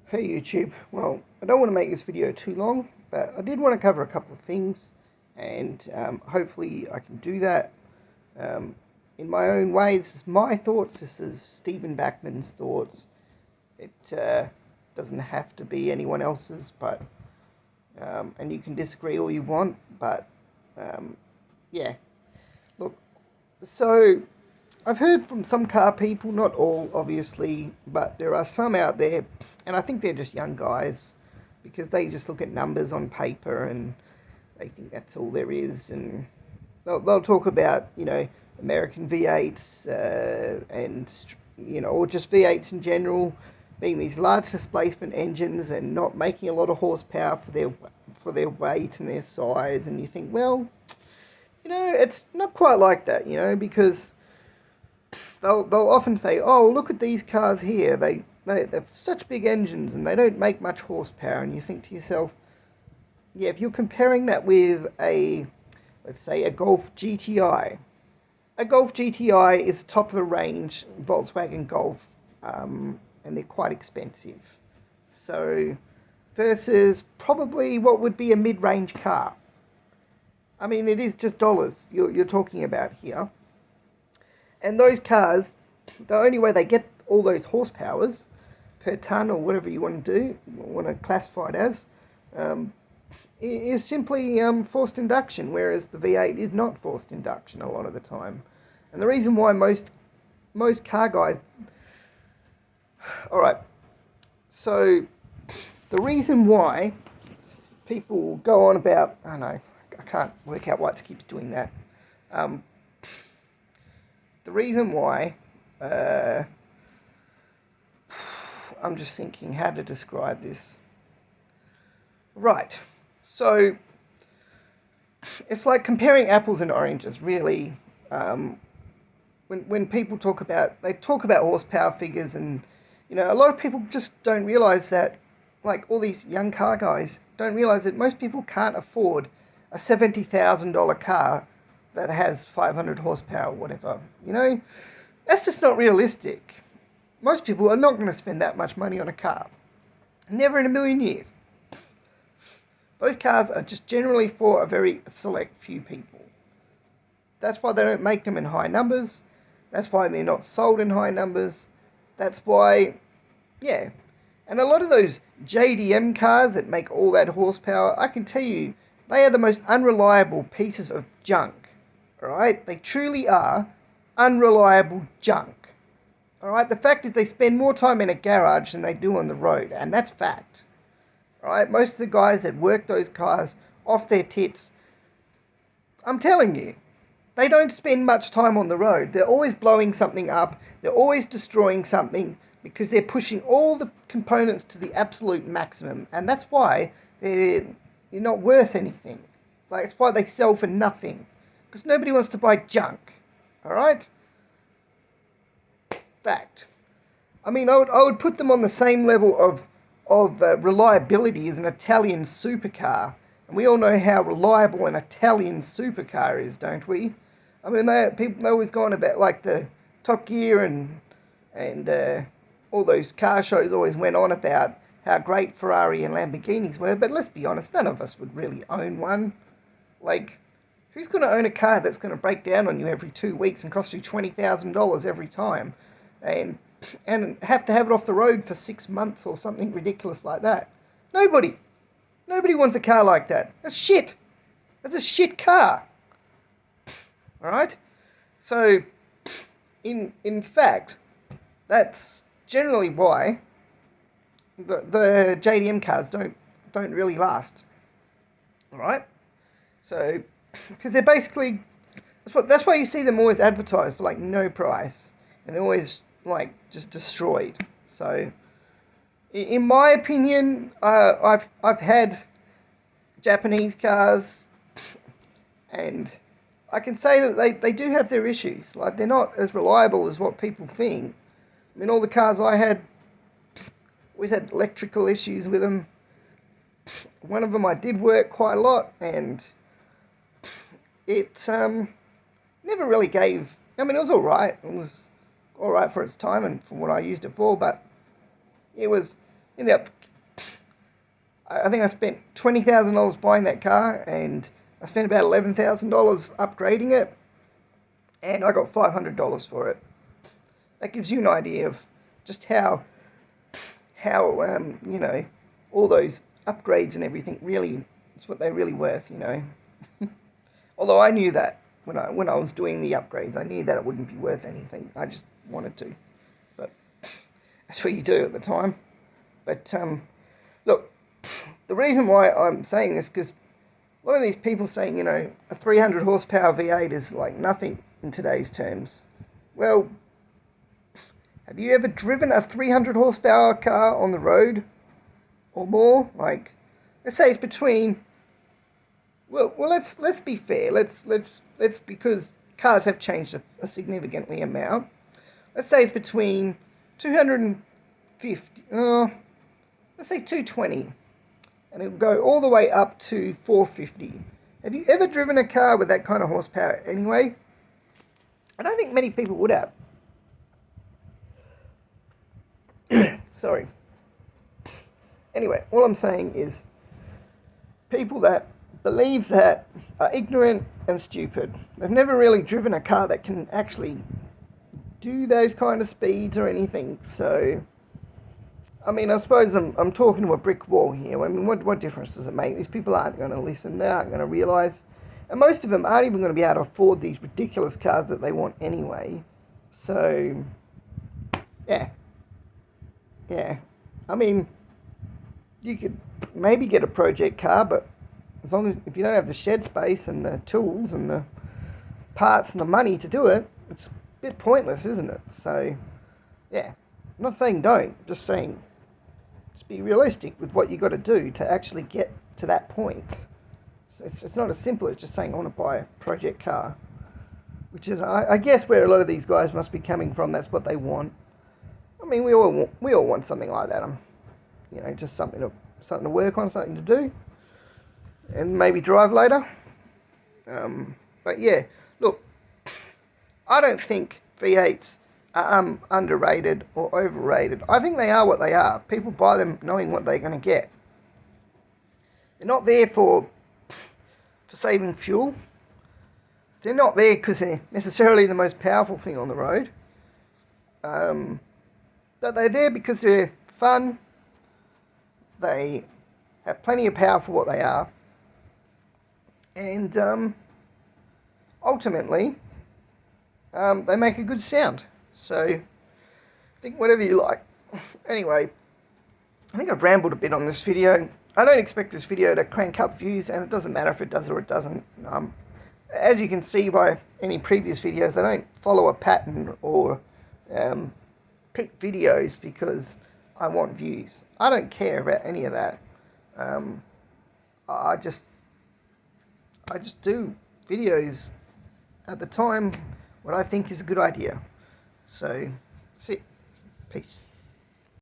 Hey YouTube, well, I don't want to make this video too long, but I did want to cover a couple of things, and hopefully I can do that in my own way. This is my thoughts, this is Stephen Backman's thoughts. It doesn't have to be anyone else's, but and you can disagree all you want, but yeah. Look, so I've heard from some car people, not all obviously, but there are some out there, and I think they're just young guys because they just look at numbers on paper and they think that's all there is, and they'll talk about, American V8's and, or just V8's in general being these large displacement engines and not making a lot of horsepower for their weight and their size, and you think, well, it's not quite like that, because they'll often say, oh, look at these cars here, they have such big engines and they don't make much horsepower, and you think to yourself, yeah, if you're comparing that with let's say a Golf GTI, a Golf GTI is top of the range Volkswagen Golf, and they're quite expensive, so versus probably what would be a mid-range car. I mean, it is just dollars you're talking about here. And those cars, the only way they get all those horsepowers per ton or whatever you want to do, want to classify it as, is simply forced induction, whereas the V8 is not forced induction a lot of the time. And the reason why most car guys... Alright, so the reason why people go on about... I don't know, I can't work out why it keeps doing that. The reason why, I'm just thinking how to describe this. Right, so it's like comparing apples and oranges, really. When people talk about horsepower figures, and a lot of people just don't realise that, like all these young car guys don't realise that most people can't afford a $70,000 car that has 500 horsepower or whatever. That's just not realistic. Most people are not going to spend that much money on a car. Never in a million years. Those cars are just generally for a very select few people. That's why they don't make them in high numbers. That's why they're not sold in high numbers. That's why, yeah. And a lot of those JDM cars that make all that horsepower, I can tell you, they are the most unreliable pieces of junk. Alright, they truly are unreliable junk. Alright, the fact is they spend more time in a garage than they do on the road, and that's fact. Alright, most of the guys that work those cars off their tits, I'm telling you, they don't spend much time on the road. They're always blowing something up, they're always destroying something, because they're pushing all the components to the absolute maximum, and that's why you're not worth anything. Like, it's why they sell for nothing. Because nobody wants to buy junk, alright? Fact. I mean, I would put them on the same level of reliability as an Italian supercar. And we all know how reliable an Italian supercar is, don't we? I mean, people always go on about, like, the Top Gear and all those car shows always went on about how great Ferrari and Lamborghinis were, but let's be honest, none of us would really own one. Like, who's going to own a car that's going to break down on you every 2 weeks and cost you $20,000 every time, and have to have it off the road for 6 months or something ridiculous like that? Nobody wants a car like that. That's shit. That's a shit car. All right. So, in fact, that's generally why the JDM cars don't really last. All right. So, because they're basically, that's why you see them always advertised for like no price, and they're always like just destroyed. So, in my opinion, I've had Japanese cars, and I can say that they do have their issues. Like, they're not as reliable as what people think. I mean, all the cars I had always had electrical issues with them. One of them I did work quite a lot, and it never really gave... I mean, it was alright. It was alright for its time and for what I used it for, but it was ended up, I think I spent $20,000 buying that car, and I spent about $11,000 upgrading it, and I got $500 for it. That gives you an idea of just how you know, all those upgrades and everything really, it's what they're really worth, you know. Although I knew that when I was doing the upgrades, I knew that it wouldn't be worth anything. I just wanted to, but that's what you do at the time. But look, the reason why I'm saying this, because a lot of these people saying, you know, a 300 horsepower V8 is like nothing in today's terms. Well, have you ever driven a 300 horsepower car on the road or more? Like, let's say it's between. Well, let's be fair. Let's because cars have changed a significantly amount. Let's say it's between 250. Let's say 220, and it'll go all the way up to 450. Have you ever driven a car with that kind of horsepower anyway? I don't think many people would have. Sorry. Anyway, all I'm saying is people that believe that are ignorant and stupid. They've never really driven a car that can actually do those kind of speeds or anything. So, I mean, I suppose I'm talking to a brick wall here. I mean, what difference does it make? These people aren't going to listen. They aren't going to realise. And most of them aren't even going to be able to afford these ridiculous cars that they want anyway. So, yeah. Yeah. I mean, you could maybe get a project car, but as long as if you don't have the shed space and the tools and the parts and the money to do it, it's a bit pointless, isn't it? So, yeah. I'm not saying don't. I'm just saying just be realistic with what you got to do to actually get to that point. It's not as simple as just saying I want to buy a project car, which is I guess where a lot of these guys must be coming from. That's what they want. I mean, we all want something like that. You know, just something to work on, something to do, and maybe drive later. But yeah, look, I don't think V8s are underrated or overrated. I think they are what they are. People buy them knowing what they're going to get. They're not there for saving fuel. They're not there because they're necessarily the most powerful thing on the road. But they're there because they're fun. They have plenty of power for what they are. And ultimately, they make a good sound. So, think whatever you like. Anyway, I think I've rambled a bit on this video. I don't expect this video to crank up views, and it doesn't matter if it does or it doesn't. As you can see by any previous videos, I don't follow a pattern or pick videos because I want views. I don't care about any of that. I just do videos at the time what I think is a good idea. So, that's it. Peace.